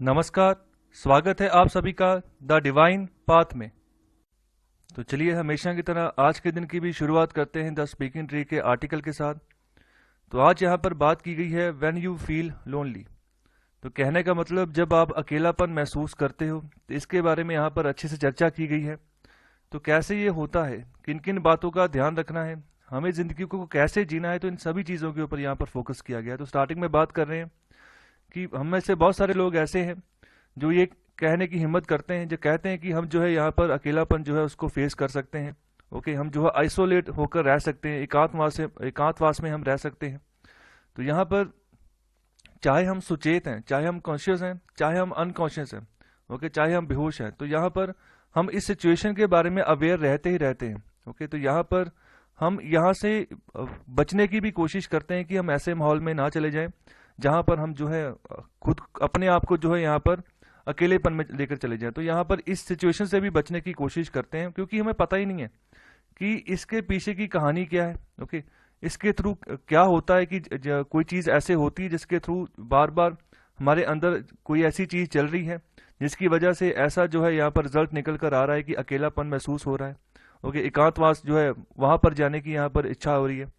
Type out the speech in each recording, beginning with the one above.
नमस्कार। स्वागत है आप सभी का द डिवाइन पाथ में। तो चलिए हमेशा की तरह आज के दिन की भी शुरुआत करते हैं द स्पीकिंग ट्री के आर्टिकल के साथ। तो आज यहाँ पर बात की गई है व्हेन यू फील लोनली। तो कहने का मतलब जब आप अकेलापन महसूस करते हो, तो इसके बारे में यहाँ पर अच्छे से चर्चा की गई है। तो कैसे ये होता है, किन किन बातों का ध्यान रखना है, हमें जिंदगी को कैसे जीना है, तो इन सभी चीज़ों के ऊपर यहाँ पर फोकस किया गया है। तो स्टार्टिंग में बात कर रहे हैं कि हम में से बहुत सारे लोग ऐसे हैं जो ये कहने की हिम्मत करते हैं, जो कहते हैं कि हम जो है यहाँ पर अकेलापन जो है उसको फेस कर सकते हैं। ओके, हम जो है आइसोलेट होकर रह सकते हैं, एकांतवास में हम रह सकते हैं। तो यहाँ पर चाहे हम सुचेत हैं, चाहे हम कॉन्शियस हैं, चाहे हम अनकॉन्शियस हैं, ओके, चाहे हम बेहोश हैं, तो यहाँ पर हम इस सिचुएशन के बारे में अवेयर रहते ही रहते हैं। ओके, तो यहाँ पर हम यहाँ से बचने की भी कोशिश करते हैं कि हम ऐसे माहौल में ना चले जाएं जहाँ पर हम जो है खुद अपने आप को जो है यहाँ पर अकेलेपन में लेकर चले जाएं। तो यहाँ पर इस सिचुएशन से भी बचने की कोशिश करते हैं, क्योंकि हमें पता ही नहीं है कि इसके पीछे की कहानी क्या है। ओके, इसके थ्रू क्या होता है कि कोई चीज़ ऐसे होती है जिसके थ्रू बार बार हमारे अंदर कोई ऐसी चीज़ चल रही है जिसकी वजह से ऐसा जो है यहाँ पर रिजल्ट निकल कर आ रहा है कि अकेलापन महसूस हो रहा है। ओके, एकांतवास जो है वहाँ पर जाने की यहाँ पर इच्छा हो रही है।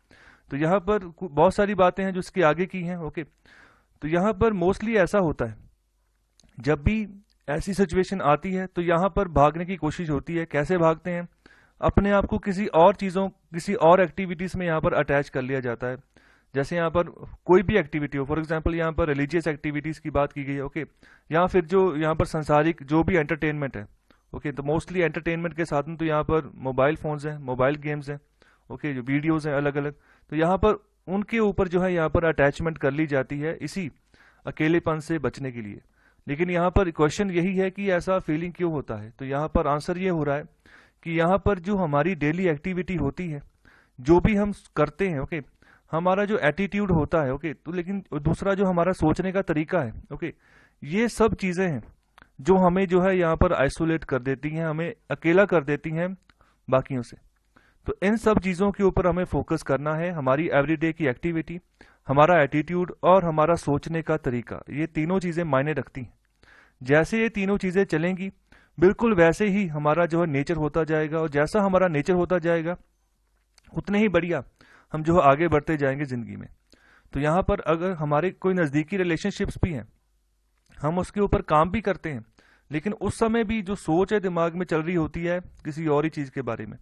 तो यहाँ पर बहुत सारी बातें हैं जो इसके आगे की हैं। ओके, तो यहाँ पर मोस्टली ऐसा होता है जब भी ऐसी सिचुएशन आती है तो यहाँ पर भागने की कोशिश होती है। कैसे भागते हैं, अपने आप को किसी और चीज़ों, किसी और एक्टिविटीज़ में यहाँ पर अटैच कर लिया जाता है। जैसे यहाँ पर कोई भी एक्टिविटी हो, फॉर एग्जांपल यहाँ पर रिलीजियस एक्टिविटीज़ की बात की गई है। ओके, या फिर जो यहाँ पर संसारिक जो भी एंटरटेनमेंट है। ओके, तो मोस्टली एंटरटेनमेंट के साधन तो यहाँ पर मोबाइल फोन्स हैं, मोबाइल गेम्स हैं। ओके, जो वीडियोज़ हैं अलग अलग, तो यहाँ पर उनके ऊपर जो है यहाँ पर अटैचमेंट कर ली जाती है इसी अकेलेपन से बचने के लिए। लेकिन यहाँ पर क्वेश्चन यही है कि ऐसा फीलिंग क्यों होता है। तो यहाँ पर आंसर ये हो रहा है कि यहाँ पर जो हमारी डेली एक्टिविटी होती है, जो भी हम करते हैं, ओके, हमारा जो एटीट्यूड होता है, ओके, तो लेकिन दूसरा जो हमारा सोचने का तरीका है, ओके, ये सब चीज़ें हैं जो हमें जो है यहाँ पर आइसोलेट कर देती हैं, हमें अकेला कर देती हैं बाकियों से। तो इन सब चीज़ों के ऊपर हमें फोकस करना है। हमारी एवरीडे की एक्टिविटी, हमारा एटीट्यूड और हमारा सोचने का तरीका, ये तीनों चीज़ें मायने रखती हैं। जैसे ये तीनों चीज़ें चलेंगी, बिल्कुल वैसे ही हमारा जो है नेचर होता जाएगा, और जैसा हमारा नेचर होता जाएगा उतने ही बढ़िया हम जो है आगे बढ़ते जाएंगे ज़िंदगी में। तो यहाँ पर अगर हमारे कोई नज़दीकी रिलेशनशिप्स भी हैं, हम उसके ऊपर काम भी करते हैं, लेकिन उस समय भी जो सोच है दिमाग में चल रही होती है किसी और ही चीज़ के बारे में।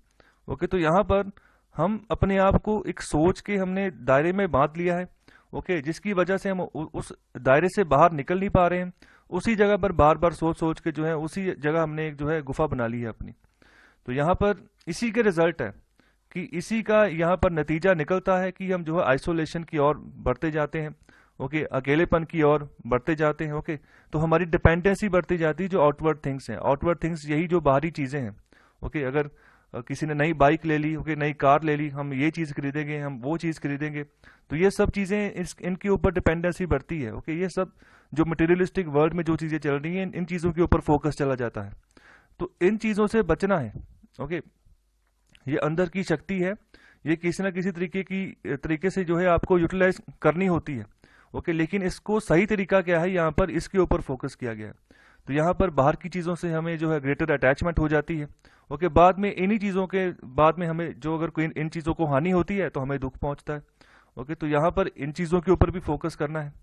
ओके, तो यहाँ पर हम अपने आप को एक सोच के हमने दायरे में बांध लिया है। ओके, जिसकी वजह से हम उस दायरे से बाहर निकल नहीं पा रहे हैं। उसी जगह पर बार बार सोच सोच के जो है उसी जगह हमने एक जो है गुफा बना ली है अपनी। तो यहाँ पर इसी के रिजल्ट है कि इसी का यहाँ पर नतीजा निकलता है कि हम जो है आइसोलेशन की ओर बढ़ते जाते हैं। ओके, अकेलेपन की ओर बढ़ते जाते हैं। ओके, तो हमारी डिपेंडेंसी बढ़ती जाती है जो आउटवर्ड थिंग्स हैं। आउटवर्ड थिंग्स यही जो बाहरी चीज़ें हैं। ओके, अगर किसी ने नई बाइक ले ली, ओके, नई कार ले ली, हम ये चीज़ खरीदेंगे, हम वो चीज़ खरीदेंगे, तो ये सब चीज़ें इनके ऊपर डिपेंडेंसी बढ़ती है। ओके, ये सब जो मटेरियलिस्टिक वर्ल्ड में जो चीज़ें चल रही हैं, इन चीज़ों के ऊपर फोकस चला जाता है। तो इन चीज़ों से बचना है। ओके, ये अंदर की शक्ति है, ये किसी ना किसी तरीके से जो है आपको यूटिलाइज करनी होती है। ओके, लेकिन इसको सही तरीका क्या है, यहाँ पर इसके ऊपर फोकस किया गया है। तो यहाँ पर बाहर की चीज़ों से हमें जो है ग्रेटर अटैचमेंट हो जाती है। ओके, बाद में इन्हीं चीज़ों के बाद में हमें जो अगर कोई इन चीज़ों को हानि होती है तो हमें दुख पहुंचता है। ओके, तो यहाँ पर इन चीज़ों के ऊपर भी फोकस करना है।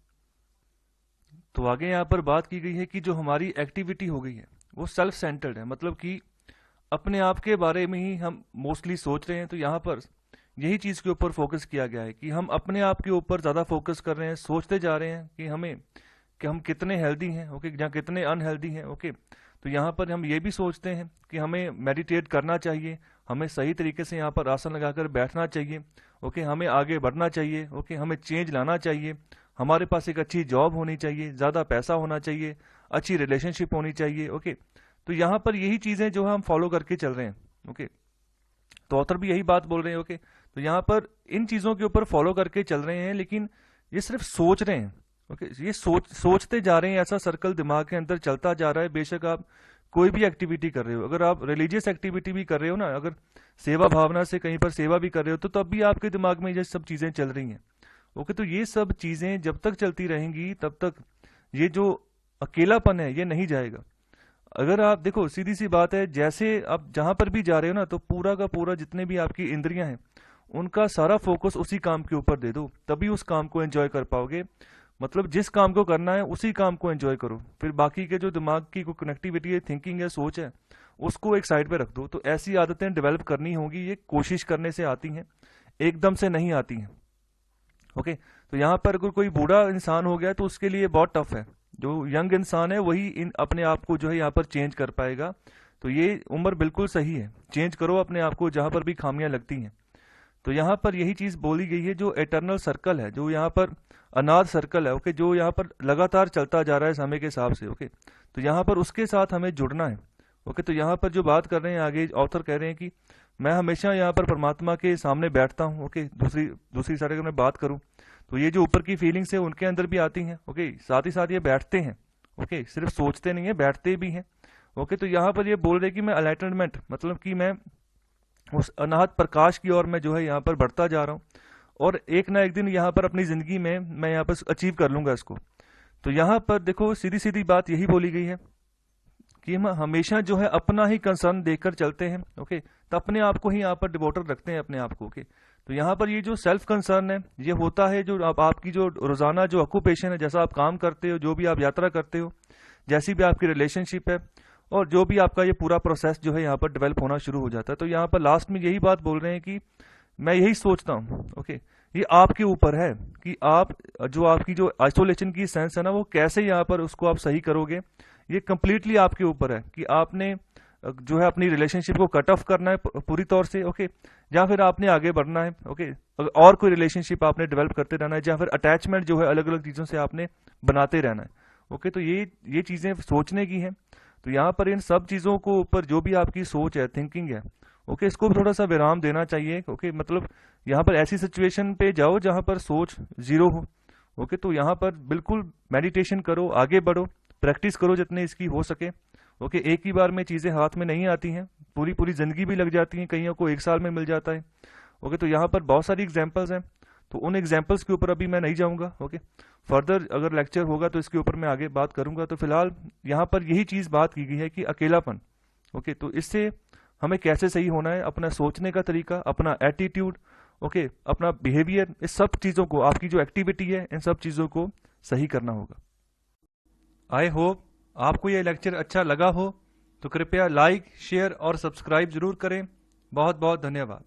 तो आगे यहाँ पर बात की गई है कि जो हमारी एक्टिविटी हो गई है वो सेल्फ सेंटर्ड है, मतलब कि अपने आप के बारे में ही हम मोस्टली सोच रहे हैं। तो यहाँ पर यही चीज़ के ऊपर फोकस किया गया है कि हम अपने आप के ऊपर ज़्यादा फोकस कर रहे हैं, सोचते जा रहे हैं कि हम कितने हेल्दी हैं, ओके, या कितने अनहेल्दी हैं। ओके, तो यहाँ पर हम ये भी सोचते हैं कि हमें मेडिटेट करना चाहिए, हमें सही तरीके से यहाँ पर आसन लगाकर बैठना चाहिए। ओके, हमें आगे बढ़ना चाहिए। ओके, हमें चेंज लाना चाहिए, हमारे पास एक अच्छी जॉब होनी चाहिए, ज़्यादा पैसा होना चाहिए, अच्छी रिलेशनशिप होनी चाहिए। ओके, तो यहाँ पर यही चीज़ें जो हम फॉलो करके चल रहे हैं। ओके, तो ऑथर भी यही बात बोल रहे हैं। ओके, तो यहाँ पर इन चीज़ों के ऊपर फॉलो करके चल रहे हैं, लेकिन ये सिर्फ सोच रहे हैं। ओके, ये सोचते जा रहे हैं, ऐसा सर्कल दिमाग के अंदर चलता जा रहा है। बेशक आप कोई भी एक्टिविटी कर रहे हो, अगर आप रिलीजियस एक्टिविटी भी कर रहे हो ना, अगर सेवा भावना से कहीं पर सेवा भी कर रहे हो, तो तब भी आपके दिमाग में ये सब चीज़ें चल रही हैं। ओके, तो ये सब चीज़ें जब तक चलती रहेंगी तब तक ये जो अकेलापन है ये नहीं जाएगा। अगर आप देखो, सीधी सी बात है, जैसे आप जहां पर भी जा रहे हो ना, तो पूरा का पूरा जितने भी आपकी इंद्रियां हैं उनका सारा फोकस उसी काम के ऊपर दे दो, तभी उस काम को एंजॉय कर पाओगे। मतलब जिस काम को करना है उसी काम को एंजॉय करो, फिर बाकी के जो दिमाग की कोई कनेक्टिविटी है, थिंकिंग है, सोच है, उसको एक साइड पे रख दो। तो ऐसी आदतें डेवलप करनी होगी, ये कोशिश करने से आती हैं, एकदम से नहीं आती हैं। ओके, तो यहाँ पर अगर कोई बूढ़ा इंसान हो गया तो उसके लिए बहुत टफ है। जो यंग इंसान है वही अपने आप को जो है यहाँ पर चेंज कर पाएगा। तो ये उम्र बिल्कुल सही है, चेंज करो अपने आप को जहां पर भी खामियां लगती हैं। तो यहाँ पर यही चीज बोली गई है, जो एटर्नल सर्कल है, जो यहाँ पर अनाथ सर्कल है, ओके, जो यहाँ पर लगातार चलता जा रहा है समय के हिसाब से। ओके, तो यहाँ पर उसके साथ हमें जुड़ना है। ओके, तो यहाँ पर जो बात कर रहे हैं आगे ऑथर कह रहे हैं कि मैं हमेशा यहाँ पर परमात्मा के सामने बैठता हूँ। ओके, दूसरी दूसरी साइड अगर मैं बात करूँ तो ये जो ऊपर की फीलिंग्स है उनके अंदर भी आती हैं। ओके, साथ ही साथ ये बैठते हैं। ओके, सिर्फ सोचते नहीं है, बैठते भी हैं। ओके, तो यहाँ पर ये बोल रहे कि मैं अलाइटनमेंट, मतलब कि मैं उस अनाहत प्रकाश की ओर मैं जो है यहाँ पर बढ़ता जा रहा हूँ, और एक ना एक दिन यहाँ पर अपनी जिंदगी में मैं यहाँ पर अचीव कर लूंगा इसको। तो यहाँ पर देखो, सीधी सीधी बात यही बोली गई है कि हम हमेशा जो है अपना ही कंसर्न देखकर चलते हैं। ओके, तो अपने आप को ही यहाँ पर डिवोटेड रखते हैं अपने आप को। ओके, तो यहाँ पर ये जो सेल्फ कंसर्न है ये होता है जो आपकी जो रोजाना जो ऑक्यूपेशन है, जैसा आप काम करते हो, जो भी आप यात्रा करते हो, जैसी भी आपकी रिलेशनशिप है, और जो भी आपका ये पूरा प्रोसेस जो है यहाँ पर डेवलप होना शुरू हो जाता है। तो यहाँ पर लास्ट में यही बात बोल रहे हैं कि मैं यही सोचता हूँ। ओके, ये आपके ऊपर है कि आप जो आपकी जो आइसोलेशन की सेंस है ना, वो कैसे यहाँ पर उसको आप सही करोगे। ये कंप्लीटली आपके ऊपर है कि आपने जो है अपनी रिलेशनशिप को कट ऑफ करना है पूरी तौर से। ओके, या फिर आपने आगे बढ़ना है। ओके, और कोई रिलेशनशिप आपने डेवलप करते रहना है, या फिर अटैचमेंट जो है अलग अलग चीजों से आपने बनाते रहना है। ओके, तो ये चीजें सोचने की है। तो यहाँ पर इन सब चीजों को ऊपर जो भी आपकी सोच है, थिंकिंग है, ओके, इसको भी थोड़ा सा विराम देना चाहिए। ओके, मतलब यहाँ पर ऐसी सिचुएशन पे जाओ जहां पर सोच जीरो हो। ओके, तो यहाँ पर बिल्कुल मेडिटेशन करो, आगे बढ़ो, प्रैक्टिस करो जितने इसकी हो सके। ओके, एक ही बार में चीजें हाथ में नहीं आती हैं, पूरी पूरी जिंदगी भी लग जाती हैं, कईयों को एक साल में मिल जाता है। ओके, तो यहाँ पर बहुत सारी एग्जाम्पल्स हैं, तो उन एग्जाम्पल्स के ऊपर अभी मैं नहीं जाऊंगा। ओके, फर्दर अगर लेक्चर होगा तो इसके ऊपर मैं आगे बात करूंगा। तो फिलहाल यहाँ पर यही चीज बात की गई है कि अकेलापन। ओके, तो इससे हमें कैसे सही होना है, अपना सोचने का तरीका, अपना एटीट्यूड, ओके, अपना बिहेवियर, इस सब चीजों को, आपकी जो एक्टिविटी है, इन सब चीजों को सही करना होगा। आई होप आपको यह लेक्चर अच्छा लगा हो, तो कृपया लाइक, शेयर और सब्सक्राइब जरूर करें। बहुत बहुत धन्यवाद।